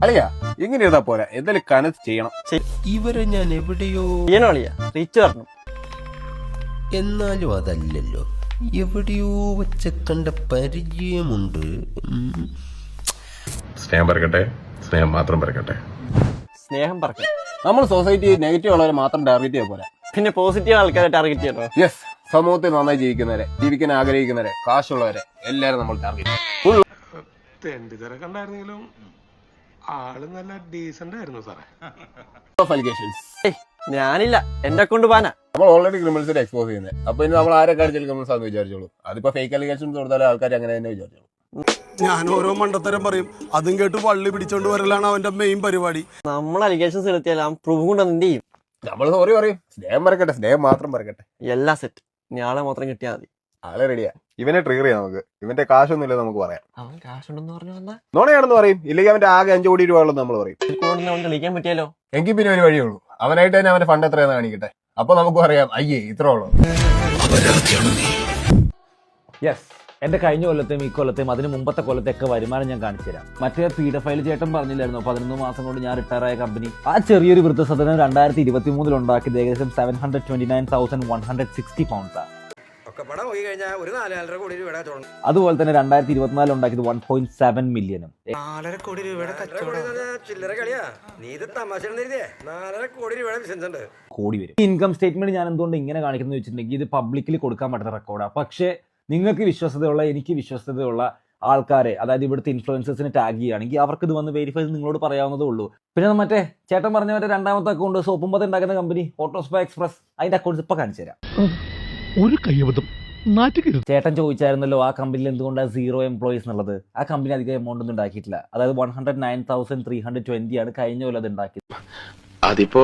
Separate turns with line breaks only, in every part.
അളിയാ ഇങ്ങനെ ചെയ്താ പോരാ, എന്തായാലും കനത്ത് ചെയ്യണം.
ഇവരെ ഞാൻ എവിടെയോ
റീച്ച് പറഞ്ഞു.
എന്നാലും അതല്ലല്ലോ, എവിടെയോ വെച്ച കണ്ട പരിചയമുണ്ട്.
സ്നേഹം പറക്കട്ടെ, സ്നേഹം മാത്രം പറക്കട്ടെ.
സ്നേഹം പറഞ്ഞു.
നമ്മൾ സൊസൈറ്റി നെഗറ്റീവ് ഉള്ളവരെ മാത്രം ടാർഗറ്റ് ചെയ്യാൻ പോരാ,
പിന്നെ പോസിറ്റീവ് ആൾക്കാരെ ടാർഗറ്റ് ചെയ്യണോ?
യെസ്, സമൂഹത്തിൽ നന്നായി ജീവിക്കുന്നവരെ, ജീവിക്കാൻ ആഗ്രഹിക്കുന്നവരെ, കാശുള്ളവരെ എല്ലാരും നമ്മൾ ടാർഗറ്റ് ചെയ്യും.
കണ്ടായിരുന്നെങ്കിലും ആള് നല്ല ഡീസന്റ് ആയിരുന്നു സാറേ.
ഞാനില്ല, എന്റെ അക്കൗണ്ട് പാനാ.
നമ്മൾ ഓൾറെഡി ക്രിമിനൽസിനെ എക്സ്പോസ് ചെയ്യുന്നത്, അപ്പൊ ഇനി നമ്മൾ ആരെ കാണിച്ചാൽ ക്രിമിനൽസ് ആണെന്ന് വിചാരിച്ചോളൂ. അതിപ്പോ ഫേക്ക് അലിഗേഷൻസ് കൊടുത്താലും ആൾക്കാർ അങ്ങനെ തന്നെ വിചാരിച്ചോളൂ.
ഞാൻ ഓരോ മണ്ടത്തരം പറയും, അതും കേട്ട് വള്ളി പിടിച്ചോണ്ട് വരലാണ് അവന്റെ മെയിൻ പരിപാടി.
നമ്മൾ അലിഗേഷൻസ് എടുത്തിയാൽ ആ പ്രൂഫ് കൊണ്ട് എന്ത് ചെയ്യും?
നമ്മൾ സോറി പറയും, സ്നേഹം പറക്കട്ടെ, സ്നേഹം മാത്രം പറക്കട്ടെ.
എല്ലാ സെറ്റ്. ഇനി ആളെ മാത്രം കിട്ടിയാൽ മതി.
ആളെ റെഡിയാ. ഇവനെ ട്രിഗർ ചെയ്യാം നമുക്ക്. ഇവന്റെ കാശൊന്നും ഇല്ല നമുക്ക് പറയാം.
അവൻ കാശുണ്ടെന്ന് പറഞ്ഞു വന്നാ
നോണയാണെന്ന് പറയും, ഇല്ലെങ്കിൽ അവന്റെ ആകെ 5 കോടി രൂപ ഉള്ളെന്ന് നമ്മൾ പറയും.
അവൻ തെളിയിക്കാൻ പറ്റിയാലോ?
എങ്കിൽ പിന്നെ ഒരു വഴിയുള്ളൂ, അവനായിട്ട് തന്നെ അവന്റെ ഫണ്ട് എത്രയാന്ന് കാണിക്കട്ടെ. അപ്പൊ നമുക്ക് പറയാം, അയ്യേ ഇത്ര ഉള്ളൂ.
യെസ്, എന്റെ കഴിഞ്ഞ കൊല്ലത്തെയും ഈ കൊല്ലത്തെയും അതിന് മുമ്പത്തെ കൊല്ലത്തെയൊക്കെ വരുമാനം ഞാൻ കാണിച്ചു തരാം. മറ്റേ പീഡഫൈൽ ചേട്ടൻ പറഞ്ഞില്ലായിരുന്നു 11 മാസം കൊണ്ട് ഞാൻ റിട്ടയർ ആയ കമ്പനി. ആ ചെറിയൊരു വൃദ്ധസദനം 2023 ഉണ്ടാക്കിയത് ഏകദേശം 729,160 പൗണ്ട്സാണ്. അതുപോലെ തന്നെ 2024 ഉണ്ടാക്കിയത് 1.7 മില്യനും. കോടി വരും. ഇൻകം സ്റ്റേറ്റ്മെന്റ് ഞാൻ എന്തുകൊണ്ട് ഇങ്ങനെ കാണിക്കുന്നത് വെച്ചിട്ടുണ്ടെങ്കിൽ ഇത് പബ്ലിക്കിൽ കൊടുക്കാൻ പറ്റുന്ന റെക്കോർഡാണ്. പക്ഷേ നിങ്ങൾക്ക് വിശ്വസ്തയുള്ള, എനിക്ക് വിശ്വസ്തയുള്ള ആൾക്കാരെ, അതായത് ഇവിടുത്തെ ഇൻഫ്ലുവൻസേഴ്സിനെ ടാഗ് ചെയ്യുകയാണെങ്കിൽ അവർക്ക് ഇത് വന്ന് വെരിഫൈ ചെയ്ത് നിങ്ങളോട് പറയാവുന്നതേ ഉള്ളൂ. പിന്നെ മറ്റേ ചേട്ടൻ പറഞ്ഞ മറ്റേ രണ്ടാമത്തെ അക്കൗണ്ട് സോപ്പുമ്പത്ത് ഉണ്ടാക്കുന്ന കമ്പനി ഓട്ടോസ്പ എക്സ്പ്രസ്, അതിന്റെ അക്കൗണ്ട്സ് ഇപ്പൊ കാണിച്ചു തരാം.
ഒരു കയ്യബദ്ധം നാറ്റുകരുത്.
ചേട്ടൻ ചോദിച്ചായിരുന്നല്ലോ ആ കമ്പനിയിൽ എന്തുകൊണ്ടാണ് 0 എംപ്ലോയീസ് എന്നുള്ളത്. ആ കമ്പനി അധികം എമൗണ്ട് ഒന്നും ഉണ്ടാക്കിയിട്ടില്ല. അതായത് 109,320 ആണ് കഴിഞ്ഞ കൊല്ലം അത് ഉണ്ടാക്കിയത്.
അതിപ്പോ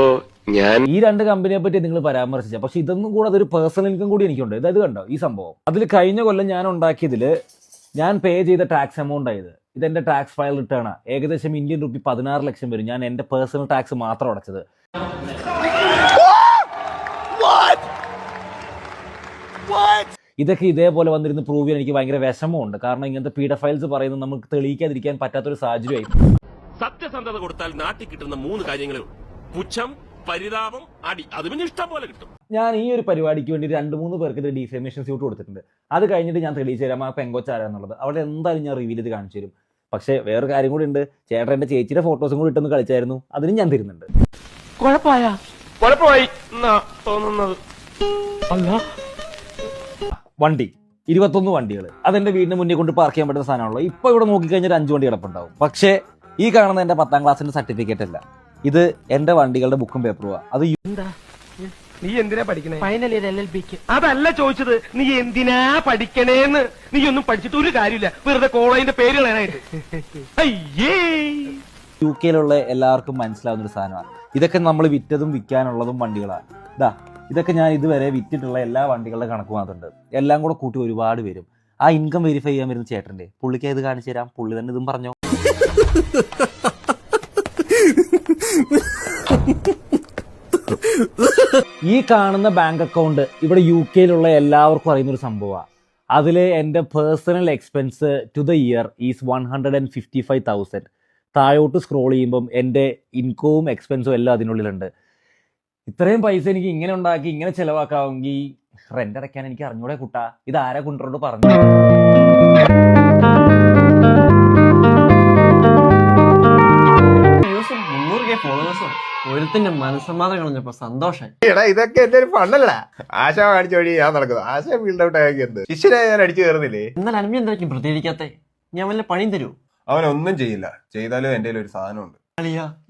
ഞാൻ
ഈ 2 കമ്പനിയെ പറ്റി നിങ്ങൾ പരാമർശിച്ച, പക്ഷെ ഇതൊന്നും കൂടെ അതൊരു പേഴ്സണൽ ഇൻകം കൂടി എനിക്കുണ്ട്. ഇതായത് കണ്ടോ ഈ സംഭവം. അതിൽ കഴിഞ്ഞ കൊല്ലം ഞാൻ ഉണ്ടാക്കിയതില് ഞാൻ പേ ചെയ്ത ടാക്സ് എമൗണ്ട് ആയത്, ഇതെന്റെ ടാക്സ് ഫയൽ റിട്ടേൺ ആണ്. ഏകദേശം ഇന്ത്യൻ രൂപ 16 ലക്ഷം വരും. ഞാൻ എന്റെ പേഴ്സണൽ ടാക്സ് മാത്രം അടച്ചത്. ഇതൊക്കെ ഇതേപോലെ വന്നിരുന്ന് പ്രൂവ് ചെയ്യാൻ എനിക്ക് ഭയങ്കര വിഷമമുണ്ട്. കാരണം ഇങ്ങനത്തെ പീഡഫൈൽസ് പറയുന്നത് നമുക്ക് തെളിയിക്കാതിരിക്കാൻ പറ്റാത്തൊരു സാഹചര്യമായി.
സത്യസന്ധത കൊടുത്താൽ നാട്ടിൽ കിട്ടുന്ന 3 കാര്യങ്ങളേ ഉള്ളൂ: പുച്ഛം, പരിതാപം, അടി. അത് പിന്നെ ഇഷ്ടം പോലെ കിട്ടും.
ഞാൻ ഈ ഒരു പരിപാടിക്ക് വേണ്ടി 2-3 പേർക്ക് ഇത് ഡിഫേമേഷൻ സ്യൂട്ട് കൊടുത്തിട്ടുണ്ട്. അത് കഴിഞ്ഞിട്ട് ഞാൻ തെളിയിച്ചു തരാം ആ പെങ്കൊച്ചാരാന്നുള്ളത്. അവിടെ എന്തായാലും ഞാൻ റിവീൽ ചെയ്ത് കാണിച്ചു തരും. പക്ഷേ വേറൊരു കാര്യം കൂടി ഉണ്ട്, ചേട്ടൻ എന്റെ ചേച്ചിയുടെ ഫോട്ടോസും കൂടി ഇട്ടൊന്ന് കളിച്ചായിരുന്നു, അതിനും ഞാൻ തരുന്നുണ്ട്.
കുഴപ്പമായി തോന്നുന്നത് അല്ല.
വണ്ടി 21 വണ്ടികൾ അതെന്റെ വീടിന് മുന്നിൽ കൊണ്ട് പാർക്ക് ചെയ്യാൻ പറ്റുന്ന സാധനമാണല്ലോ. ഇപ്പൊ ഇവിടെ നോക്കിക്കഴിഞ്ഞാൽ 5 വണ്ടി കിടപ്പുണ്ടാവും. പക്ഷേ ഈ കാണുന്ന എന്റെ 10ാം ക്ലാസ്സിന്റെ സർട്ടിഫിക്കറ്റ് അല്ല, ഇത് എന്റെ വണ്ടികളുടെ ബുക്കും പേപ്പറുവാ. അത്
നീ എന്തിനാ പഠിക്കണേ? ഫൈനൽ ഇയർ LLBക്ക്. അതല്ല ചോദിച്ചത്, നീ എന്തിനാ പഠിക്കണേന്ന്. നീ ഒന്നും പഠിച്ചിട്ട് ഒരു കാര്യമില്ല, വെറുതെ കോളേജിന്റെ പേര് കളയാനായിട്ട്.
UK എല്ലാവർക്കും മനസ്സിലാവുന്ന ഒരു സാധനമാണ്. ഇതൊക്കെ നമ്മൾ വിറ്റതും വിൽക്കാനുള്ളതും വണ്ടികളാണ്. ഇതൊക്കെ ഞാൻ ഇതുവരെ വിറ്റിട്ടുള്ള എല്ലാ വണ്ടികളുടെ കണക്ക് മാത്രമുണ്ട്. എല്ലാം കൂടെ കൂട്ടി ഒരുപാട് വരും. ആ ഇൻകം വെരിഫൈ ചെയ്യാൻ വരുന്ന ചേട്ടന്റെ പുള്ളിക്ക് ഇത് കാണിച്ചു തരാം. പുള്ളി തന്നെ ഇതും പറഞ്ഞോ. ഈ കാണുന്ന ബാങ്ക് അക്കൗണ്ട് ഇവിടെ UK എല്ലാവർക്കും അറിയുന്ന ഒരു സംഭവമാണ്. അതിൽ എൻ്റെ personal expense to the year is 155,000. താഴോട്ട് സ്ക്രോൾ ചെയ്യുമ്പം എൻ്റെ ഇൻകവും എക്സ്പെൻസും എല്ലാം അതിനുള്ളിലുണ്ട്. ഇത്രയും പൈസ എനിക്ക് ഇങ്ങനെ ഉണ്ടാക്കി ഇങ്ങനെ ചെലവാക്കാമെങ്കിൽ റെന്റ് അടയ്ക്കാൻ എനിക്ക് അറിഞ്ഞൂടെ കുട്ടാ. ഇത് ആരാ കൊണ്ടുകൊണ്ട് പറഞ്ഞു?
ഒരുത്തിന്റെ മനസ്സമാധാനം കളഞ്ഞപ്പോ സന്തോഷം.
എടാ ഇതൊക്കെ എന്റെ ഒരു ഫണ്ടല്ല. ആശ കാണിച്ച വഴി ഞാൻ നടക്കുന്നത്. ആശ ഫീൽഡ് ഔട്ട് ആക്കിയത് ശിഷ്യനെ ഞാൻ അടിച്ചു കയറുന്നില്ലേ.
എന്നാൽ അനമി എന്തായിരിക്കും പ്രതികരിക്കാത്ത? ഞാൻ വല്ല പണിയും തരൂ?
അവനൊന്നും ചെയ്യില്ല. ചെയ്താലും എന്റെ ഒരു സാധനമുണ്ട്.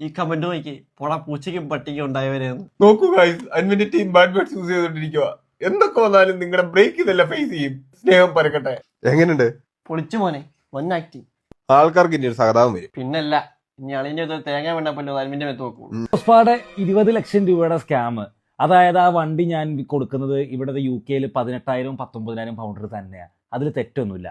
ഈ കമന്റ് നോക്കി പോടാ പൂച്ചയ്ക്കും പട്ടിക്കും ഉണ്ടായവരെന്ന്
നോക്കൂ ഗൈസ്, അൻവിന്റെ ടീം ബാഡ് ബാറ്റ്സ് യൂസ് ചെയ്തോണ്ടിരിക്കുക. എന്തൊക്കെ വന്നാലും നിങ്ങളുടെ ബ്രേക്ക് ഇതല്ല ഫേസ് ചെയ്യും. സ്നേഹം പരക്കട്ടെ. എങ്ങനെയുണ്ട്?
പൊളിച്ചു മോനെ, വൻ ആക്ടിങ്.
ആൾക്കാർക്ക് ഇനി ഒരു സഹതാപം വരും.
പിന്നല്ല, ഇനി അളിന്റെ തേങ്ങ വേണ്ടപ്പല്ലോ അൻവിന്റെ മെത്ത് നോക്കൂ.
20 ലക്ഷം രൂപയുടെ സ്കാം. അതായത് ആ വണ്ടി ഞാൻ കൊടുക്കുന്നത് ഇവിടെ UK 18,000-19,000 പൗണ്ട് തന്നെയാണ്. അതിൽ തെറ്റൊന്നുമില്ല.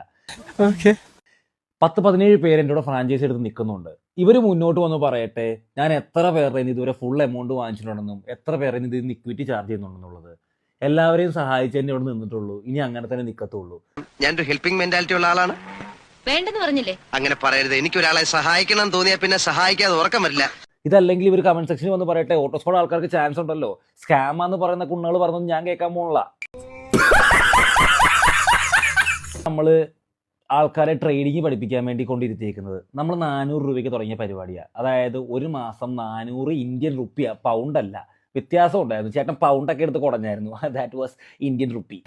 10-17 പേര് എൻ്റെ കൂടെ ഫ്രാഞ്ചൈസി എടുത്ത് നിൽക്കുന്നുണ്ട്. ഇവർ മുന്നോട്ട് വന്ന് പറയട്ടെ ഞാൻ എത്ര പേരുടെ ഇതുവരെ ഫുൾ എമൗണ്ട് വാങ്ങിച്ചിട്ടുണ്ടെന്നും എത്ര പേരെ ഇത് ഇക്വിറ്റി ചാർജ് ചെയ്യുന്നുണ്ടെന്നുള്ളത്. എല്ലാവരെയും സഹായിച്ച് തന്നെ ഇവിടെ നിന്നിട്ടുള്ളൂ. ഇനി അങ്ങനെ തന്നെ നിൽക്കത്തുള്ളൂ.
ഞാനൊരു ഹെൽപ്പിംഗ് മെന്റാലിറ്റി ഉള്ള ആളാണ്.
വേണ്ടെന്ന് പറഞ്ഞില്ലേ?
അങ്ങനെ പറയരുത്. എനിക്കൊരാളെ സഹായിക്കണം തോന്നിയാ പിന്നെ സഹായിക്കാതെ ഉറക്കം വരില്ല.
ഇതല്ലെങ്കിൽ ഇവർ കമന്റ് സെക്ഷനിൽ വന്ന് പറയട്ടെ, ഓട്ടോസ്കോഡ് ആൾക്കാർക്ക് ചാൻസ് ഉണ്ടല്ലോ, സ്കാമാന്ന് പറയുന്ന കുണ്ണുകൾ പറഞ്ഞൊന്നും ഞാൻ കേൾക്കാൻ പോണില്ല. നമ്മള് ആൾക്കാരെ ട്രേഡിങ് പഠിപ്പിക്കാൻ വേണ്ടി കൊണ്ടിരുത്തിയേക്കുന്നത് നമ്മൾ 400 രൂപയ്ക്ക് തുടങ്ങിയ പരിപാടിയാണ്. അതായത് ഒരു മാസം 400 ഇന്ത്യൻ റുപ്പിയ, പൗണ്ട് അല്ല. വ്യത്യാസം ഉണ്ടായിരുന്നു. ചേട്ടൻ പൗണ്ടൊക്കെ എടുത്ത് കുടഞ്ഞായിരുന്നു. That was Indian rupee.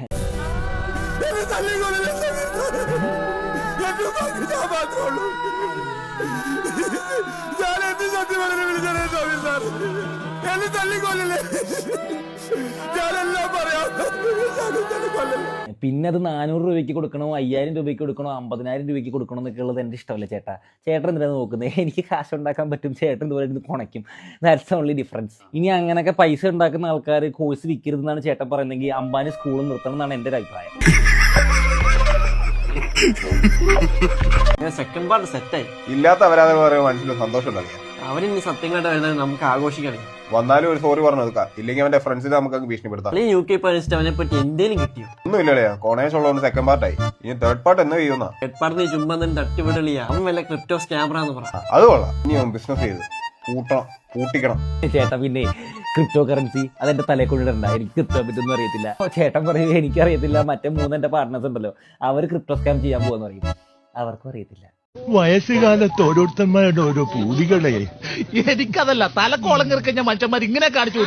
പിന്നെ അത് 400 രൂപയ്ക്ക് കൊടുക്കണോ, 5000 രൂപയ്ക്ക് കൊടുക്കണോ, 50,000 രൂപയ്ക്ക് കൊടുക്കണോ എന്നൊക്കെ ഉള്ളത് എൻ്റെ ഇഷ്ടമല്ല ചേട്ടാ. ചേട്ടൻ എന്തിനാണ് നോക്കുന്നത്? എനിക്ക് കാശ് ഉണ്ടാക്കാൻ പറ്റും, ചേട്ടൻ ഇതുപോലെ ഇരുന്ന് കുണയ്ക്കും. That's only difference. ഇനി അങ്ങനെയൊക്കെ പൈസ ഉണ്ടാക്കുന്ന ആൾക്കാർ കോഴ്സ് വിൽക്കരുതെന്നാണ് ചേട്ടൻ പറയുന്നതെങ്കിൽ അംബാനി സ്കൂളിൽ നിർത്തണം എന്നാണ് എൻ്റെ ഒരു അഭിപ്രായം.
സെക്കൻഡ് പാർട്ട് സെറ്റായി.
ഇല്ലാത്ത അപരാധം പറയുമ്പോൾ മനസ്സിൽ സന്തോഷം ഉണ്ടാകുക.
അവരിനി സത്യങ്ങളായിട്ട് വരുന്നത് നമുക്ക് ആഘോഷിക്കണം.
വന്നാലും ഒരു സോറി പറഞ്ഞു കൊടുക്കാം, ഇല്ലെങ്കിൽ അവന്റെ ഫ്രണ്ട്സിനെ നമുക്ക് ഭീഷണിപ്പെടുത്താം.
അല്ലെങ്കിൽ UK പഠിച്ചിട്ട് അവനെ പറ്റി എന്തേലും കിട്ടിയോ?
ഒന്നും ഇല്ലല്ലേ, കോണേജ് ഉള്ളതുകൊണ്ട് സെക്കൻഡ് പാർട്ടായി. ഇനി തേർഡ് പാർട്ട് എന്ന് ചെയ്യുന്ന
എട്പാർന്ന് ചുമ്മാ തന്നെ തട്ടിവിടലിയാ. അവൻ വല്ല ക്രിപ്റ്റോ സ്കാമറാന്ന് പറ.
അത് കൊള്ളാം. ഇനി അവൻ ബിസിനസ് ചെയ്ത് കൂട്ടിക്കണം.
ചേട്ടാ പിന്നെ ക്രിപ്റ്റോ കറൻസി അതെന്റെ തലയിൽ കൊണ്ടിടണ്ട, എനിക്ക് ക്രിപ്റ്റോ പറ്റൊന്നും അറിയത്തില്ല. ചേട്ടൻ പറയും എനിക്കറിയത്തില്ല, മറ്റേ 3 എന്റെ പാർട്ട്നേഴ്സ് ഉണ്ടല്ലോ അവർ ക്രിപ്റ്റോ സ്കാം ചെയ്യാൻ പോകാന്ന് പറയും. അവർക്കും അറിയത്തില്ല.
വയസ്സുകാലത്ത് ഓരോരുത്തന്മാരുടെ ഓരോ പൂതികളെ. എനിക്കതല്ല, തലക്കോളം കിറക്കഞ്ഞ മനുഷ്യന്മാർ ഇങ്ങനെ കാണിച്ചു.